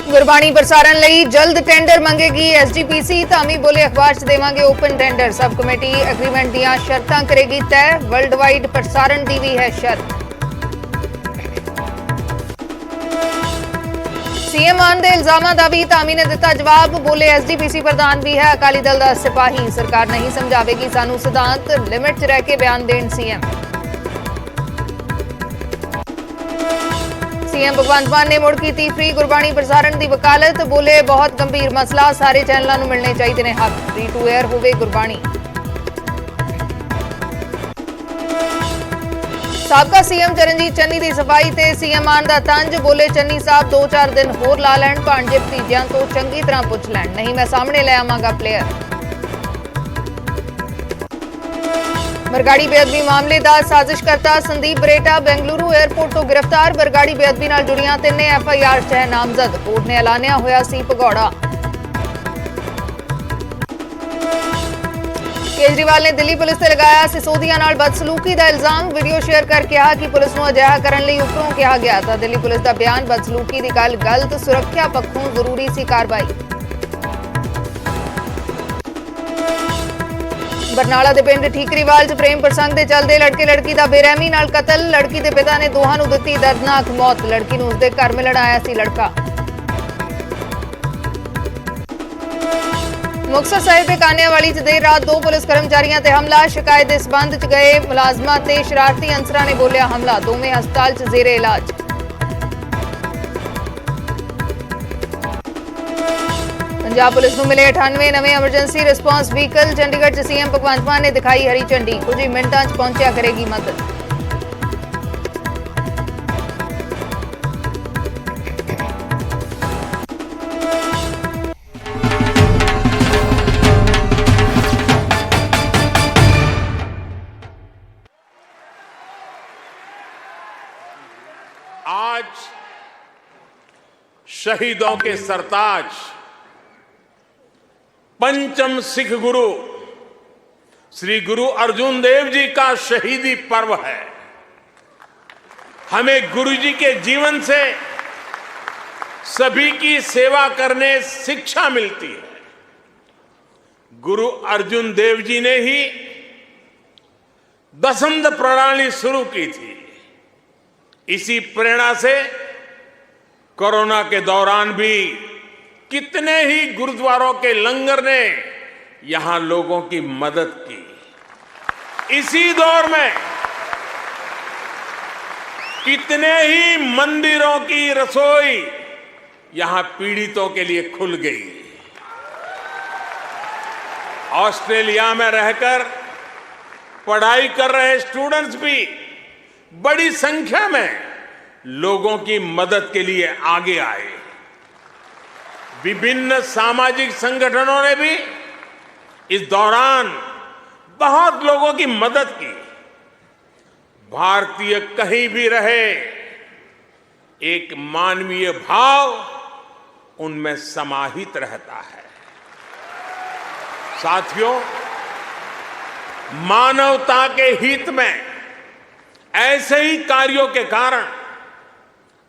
ਗੁਰਬਾਣੀ ਪ੍ਰਸਾਰਣ ਲਈ ਜਲਦ ਟੈਂਡਰ ਮੰਗੇਗੀ ਐਸਜੀਪੀਸੀ। ਧਾਮੀ ਬੋਲੇ ਅਖਬਾਰ 'ਚ ਦੇਵਾਂਗੇ open tender. Sub committee agreement ਦੀਆਂ ਸ਼ਰਤਾਂ ਕਰੇਗੀ ਤੈਅ। ਵਰਲਡ ਵਾਈਡ ਪ੍ਰਸਾਰਣ ਦੀ ਵੀ ਹੈ ਸ਼ਰਤ। सीएम मान दे इल्जामां दा भी धामी ने दिता जवाब। बोले एसजीपीसी प्रधान भी है अकाली दल दा सिपाही। सरकार नहीं समझावेगी सानू सिद्धांत। लिमिट च रह के बयान देण सीएम। सीएम भगवंत मान ने मुड़ कीती फ्री गुरबाणी प्रसारण दी वकालत। बोले बहुत गंभीर मसला, सारे चैनलों नूं मिलने चाहिए ने हक। फ्री टू एयर होवे गुरबाणी। साबका सीएम चरणजीत चन्नी की सफाई ते सीएम मान दा तंज। बोले चन्नी साहब 2-4 दिन होर ला लैण, भांजे भतीजियां तो चंगी तरह पुछ लैण, नहीं मैं सामने ले आवांगा प्लेयर। बरगाड़ी बेअदबी मामले का साजिशकर्ता संदीप बरेटा बेंगलुरु एयरपोर्ट तो गिरफ्तार। बरगाड़ी बेअदबी नाल जुड़ियां 3 FIR 'च है नामजद। कोर्ट ने ऐलानिया होया सी भगौड़ा। केजरीवाल ने दिल्ली पुलिस से लगाया सिसोदिया नाल बदसलूकी का इल्जाम। वीडियो शेयर कर कहा कि पुलिस नूं अजिहा करन लई उपरों कहा गया था। दिल्ली पुलिस का बयान बदसलूकी की गल गलत, सुरक्षा पक्षों जरूरी सी कार्रवाई। बरनाला के पिंड ठीकरीवाल च प्रेम प्रसंग के चलते लड़के लड़की का बेरहमी नाल कतल। लड़की के पिता ने दोहां नूं दित्ती दर्दनाक मौत। लड़की नूं उसदे घर मिलण आया सी लड़का। मुक्तसर साहिब के कानियावाली च देर रात 2 पुलिस कर्मचारियों ते हमला। शिकायत के संबंध च गए मुलाजमां ते शरारती अंसरां ने बोलिया हमला। दोवें हस्पताल च जेरे इलाज। पंजाब पुलिस नूं मिले 98 नवे एमरजेंसी रिस्पॉन्स व्हीकल। चंडीगढ़ च सीएम भगवंत मान ने दिखाई हरी झंडी। कुछ ही मिनटां च पहुंचा करेगी मदद। आज शहीदों के सरताज पंचम सिख गुरु श्री गुरु अर्जुन देव जी का शहीदी पर्व है। हमें गुरु जी के जीवन से सभी की सेवा करने शिक्षा मिलती है। गुरु अर्जुन देव जी ने ही दसंध प्रणाली शुरू की थी। इसी प्रेरणा से कोरोना के दौरान भी कितने ही गुरुद्वारों के लंगर ने यहां लोगों की मदद की। इसी दौर में कितने ही मंदिरों की रसोई यहां पीड़ितों के लिए खुल गई। ऑस्ट्रेलिया में रहकर पढ़ाई कर रहे स्टूडेंट्स भी बड़ी संख्या में लोगों की मदद के लिए आगे आए। विभिन्न सामाजिक संगठनों ने भी इस दौरान बहुत लोगों की मदद की। भारतीय कहीं भी रहे, एक मानवीय भाव उनमें समाहित रहता है। साथियों, मानवता के हित में ऐसे ही कार्यों के कारण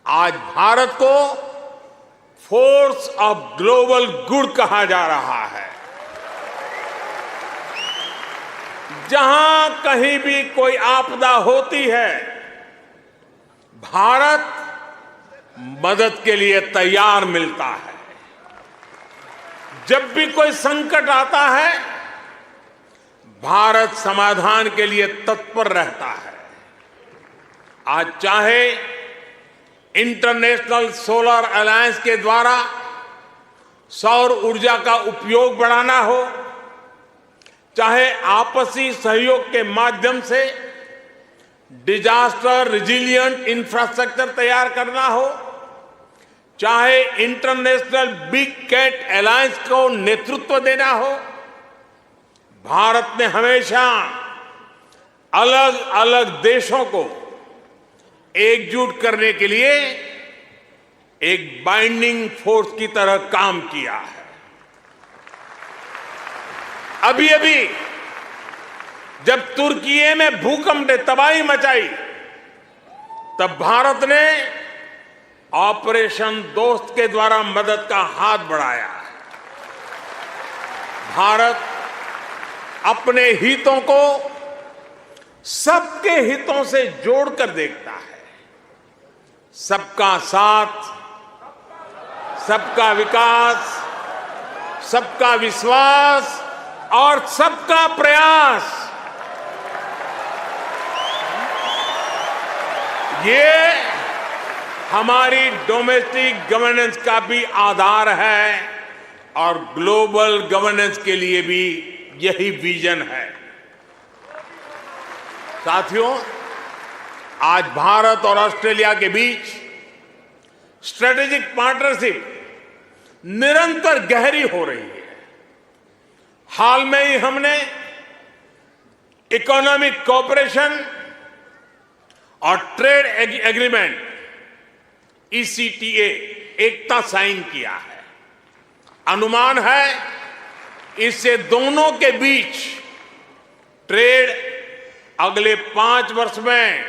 आज भारत को फोर्स ऑफ ग्लोबल गुड कहा जा रहा है। जहां कहीं भी कोई आपदा होती है, भारत मदद के लिए तैयार मिलता है। जब भी कोई संकट आता है, भारत समाधान के लिए तत्पर रहता है। आज चाहे इंटरनेशनल सोलर अलायंस के द्वारा सौर ऊर्जा का उपयोग बढ़ाना हो, चाहे आपसी सहयोग के माध्यम से डिजास्टर रिजिलिएंट इंफ्रास्ट्रक्चर तैयार करना हो, चाहे इंटरनेशनल बिग कैट अलायंस को नेतृत्व देना हो, भारत ने हमेशा अलग अलग देशों को एकजुट करने के लिए एक बाइंडिंग फोर्स की तरह काम किया है। अभी अभी जब तुर्की में भूकंप ने तबाही मचाई, तब भारत ने ऑपरेशन दोस्त के द्वारा मदद का हाथ बढ़ाया। भारत अपने हितों को सबके हितों से जोड़कर देखता है। सबका साथ, सबका विकास, सबका विश्वास और सबका प्रयास, ये हमारी डोमेस्टिक गवर्नेंस का भी आधार है और ग्लोबल गवर्नेंस के लिए भी यही विजन है। साथियों, आज भारत और ऑस्ट्रेलिया के बीच स्ट्रेटेजिक पार्टनरशिप निरंतर गहरी हो रही है। हाल में ही हमने इकोनॉमिक कोऑपरेशन और ट्रेड एग्रीमेंट ECTA एकता साइन किया है। अनुमान है इससे दोनों के बीच ट्रेड अगले 5 वर्ष में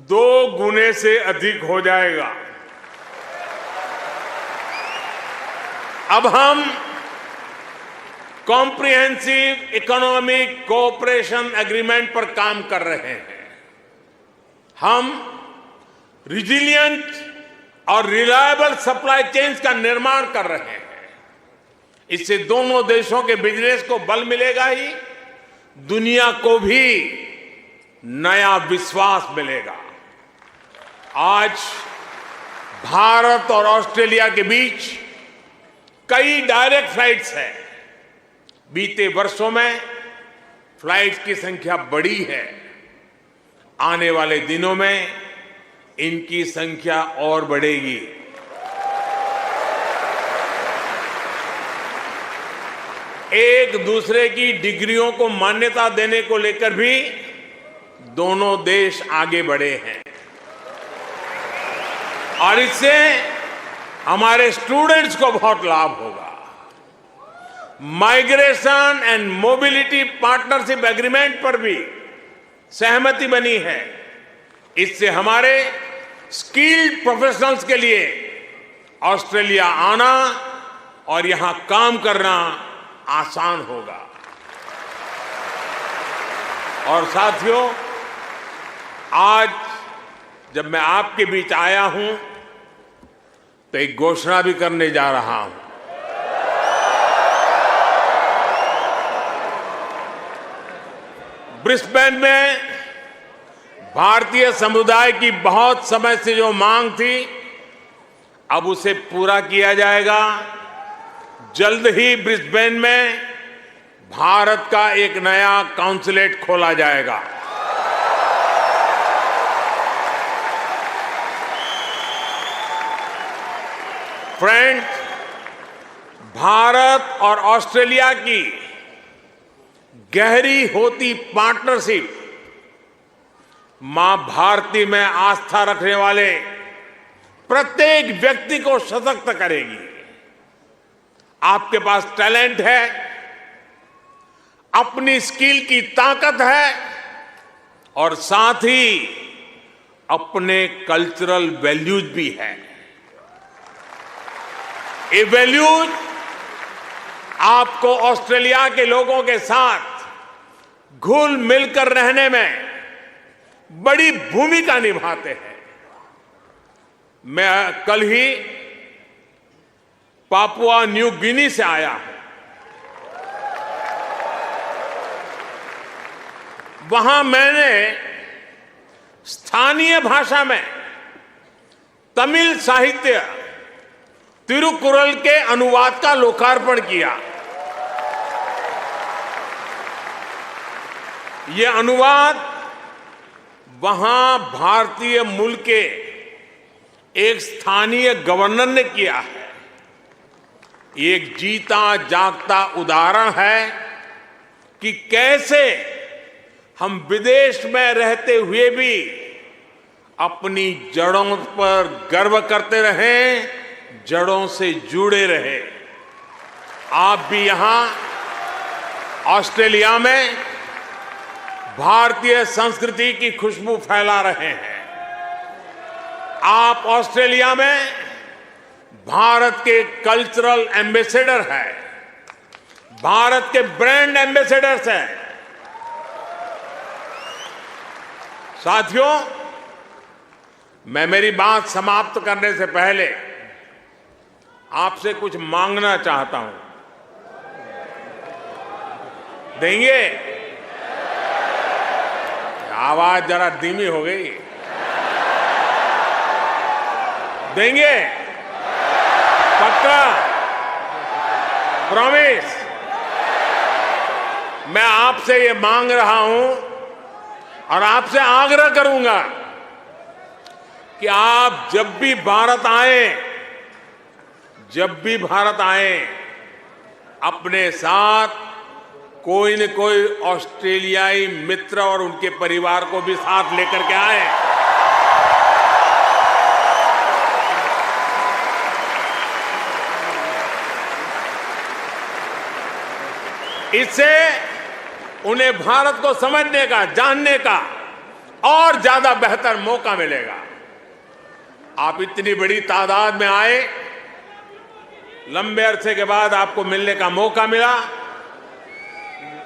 2 गुने से अधिक हो जाएगा। अब हम कॉम्प्रिहेंसिव इकोनॉमिक कोऑपरेशन एग्रीमेंट पर काम कर रहे हैं। हम रिजिलियंट और रिलायबल सप्लाई चेन्स का निर्माण कर रहे हैं। इससे दोनों देशों के बिजनेस को बल मिलेगा ही, दुनिया को भी नया विश्वास मिलेगा। आज भारत और ऑस्ट्रेलिया के बीच कई डायरेक्ट फ्लाइट्स हैं। बीते वर्षों में फ्लाइट्स की संख्या बढ़ी है। आने वाले दिनों में इनकी संख्या और बढ़ेगी। एक दूसरे की डिग्रियों को मान्यता देने को लेकर भी दोनों देश आगे बढ़े हैं और इससे हमारे स्टूडेंट्स को बहुत लाभ होगा। Migration and mobility partnership agreement पर भी सहमति बनी है। इससे हमारे स्किल्ड प्रोफेशनल्स के लिए ऑस्ट्रेलिया आना और यहां काम करना आसान होगा। और साथियों, आज जब मैं आपके बीच आया हूं तो एक घोषणा भी करने जा रहा हूं। ब्रिस्बेन में भारतीय समुदाय की बहुत समय से जो मांग थी, अब उसे पूरा किया जाएगा। जल्द ही ब्रिस्बेन में भारत का एक नया काउंसलेट खोला जाएगा। फ्रेंड्स, भारत और ऑस्ट्रेलिया की गहरी होती पार्टनरशिप मां भारती में आस्था रखने वाले प्रत्येक व्यक्ति को सशक्त करेगी। आपके पास टैलेंट है, अपनी स्किल की ताकत है और साथ ही अपने कल्चरल वैल्यूज भी है। ये वैल्यूज आपको ऑस्ट्रेलिया के लोगों के साथ घुल मिलकर रहने में बड़ी भूमिका निभाते हैं। मैं कल ही पापुआ न्यू गिनी से आया हूं। वहां मैंने स्थानीय भाषा में तमिल साहित्य तिरुकुरल के अनुवाद का लोकार्पण किया। यह अनुवाद वहां भारतीय मूल के एक स्थानीय गवर्नर ने किया है। एक जीता जागता उदाहरण है कि कैसे हम विदेश में रहते हुए भी अपनी जड़ों पर गर्व करते रहें, जड़ों से जुड़े रहे। आप भी यहां ऑस्ट्रेलिया में भारतीय संस्कृति की खुशबू फैला रहे हैं। आप ऑस्ट्रेलिया में भारत के कल्चरल एम्बेसडर हैं, भारत के ब्रांड एम्बेसडर्स हैं। साथियों, मैं मेरी बात समाप्त करने से पहले आपसे कुछ मांगना चाहता हूं। देंगे? आवाज जरा धीमी हो गई। देंगे? पक्का? प्रॉमिस? मैं आपसे ये मांग रहा हूं और आपसे आग्रह करूंगा कि आप जब भी भारत आए, अपने साथ कोई न कोई ऑस्ट्रेलियाई मित्र और उनके परिवार को भी साथ लेकर के आए। इससे उन्हें भारत को समझने का, जानने का और ज्यादा बेहतर मौका मिलेगा। आप इतनी बड़ी तादाद में आए, लंबे अरसे के बाद आपको मिलने का मौका मिला।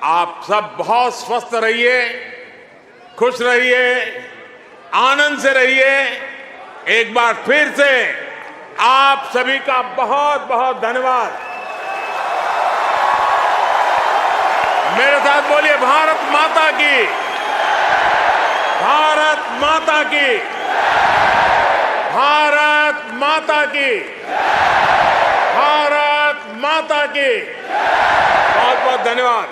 आप सब बहुत स्वस्थ रहिए, खुश रहिए, आनंद से रहिए। एक बार फिर से आप सभी का बहुत बहुत धन्यवाद। मेरे साथ बोलिए, भारत माता की, भारत माता की, भारत माता की, भारत माता की। बहुत बहुत धन्यवाद।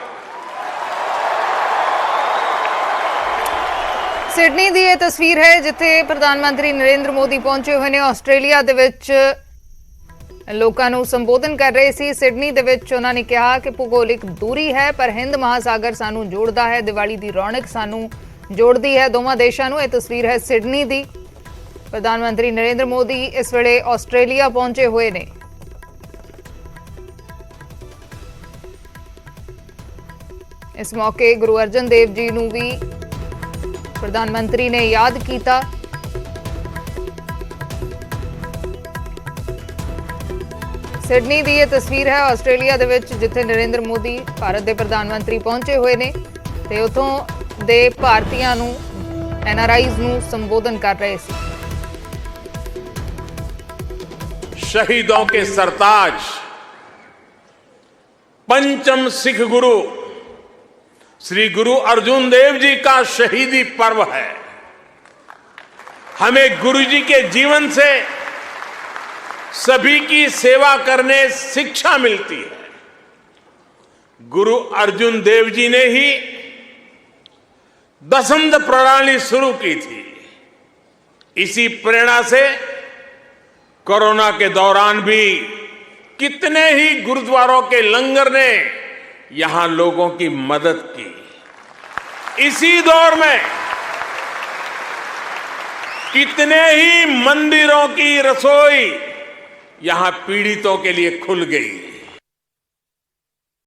सिडनी ਦੀ ਇਹ ਤਸਵੀਰ ਹੈ ਜਿੱਥੇ ਪ੍ਰਧਾਨ ਮੰਤਰੀ ਨਰਿੰਦਰ ਮੋਦੀ ਪਹੁੰਚੇ ਹੋਏ ਨੇ। ਆਸਟ੍ਰੇਲੀਆ ਦੇ ਵਿੱਚ ਲੋਕਾਂ ਨੂੰ ਸੰਬੋਧਨ ਕਰ ਰਹੇ ਸੀ। ਸਿਡਨੀ ਦੇ ਵਿੱਚ ਉਹਨਾਂ ਨੇ ਕਿਹਾ ਕਿ ਭੂਗੋਲਿਕ ਦੂਰੀ ਹੈ ਪਰ ਹਿੰਦ ਮਹਾਸਾਗਰ ਸਾਨੂੰ ਜੋੜਦਾ ਹੈ, ਦੀਵਾਲੀ ਦੀ ਰੌਣਕ ਸਾਨੂੰ ਜੋੜਦੀ ਹੈ ਦੋਵਾਂ ਦੇਸ਼ਾਂ ਨੂੰ। ਇਹ ਤਸਵੀਰ ਹੈ ਸਿਡਨੀ ਦੀ। ਪ੍ਰਧਾਨ ਮੰਤਰੀ ਨਰਿੰਦਰ ਮੋਦੀ ਇਸ ਵੇਲੇ ਆਸਟ੍ਰੇਲੀਆ ਪਹੁੰਚੇ ਹੋਏ ਨੇ। ਇਸ ਮੌਕੇ ਗੁਰੂ ਅਰਜਨ ਦੇਵ ਜੀ ਨੂੰ ਵੀ ਪ੍ਰਧਾਨ ਮੰਤਰੀ ਨੇ ਯਾਦ ਕੀਤਾ। ਸਿਡਨੀ ਦੀ ਇਹ ਤਸਵੀਰ ਹੈ ਆਸਟ੍ਰੇਲੀਆ ਦੇ ਵਿੱਚ ਜਿੱਥੇ ਨਰਿੰਦਰ ਮੋਦੀ ਭਾਰਤ ਦੇ ਪ੍ਰਧਾਨ ਮੰਤਰੀ ਪਹੁੰਚੇ ਹੋਏ ਨੇ ਤੇ ਉਥੋਂ ਦੇ ਭਾਰਤੀਆਂ ਨੂੰ, NRIs ਨੂੰ ਸੰਬੋਧਨ ਕਰ ਰਹੇ ਸੀ। शहीदों के सरताज पंचम सिख गुरु श्री गुरु अर्जुन देव जी का शहीदी पर्व है। हमें गुरु जी के जीवन से सभी की सेवा करने शिक्षा मिलती है। गुरु अर्जुन देव जी ने ही दसंध प्रणाली शुरू की थी। इसी प्रेरणा से कोरोना के दौरान भी कितने ही गुरुद्वारों के लंगर ने यहां लोगों की मदद की। इसी दौर में कितने ही मंदिरों की रसोई यहां पीड़ितों के लिए खुल गई।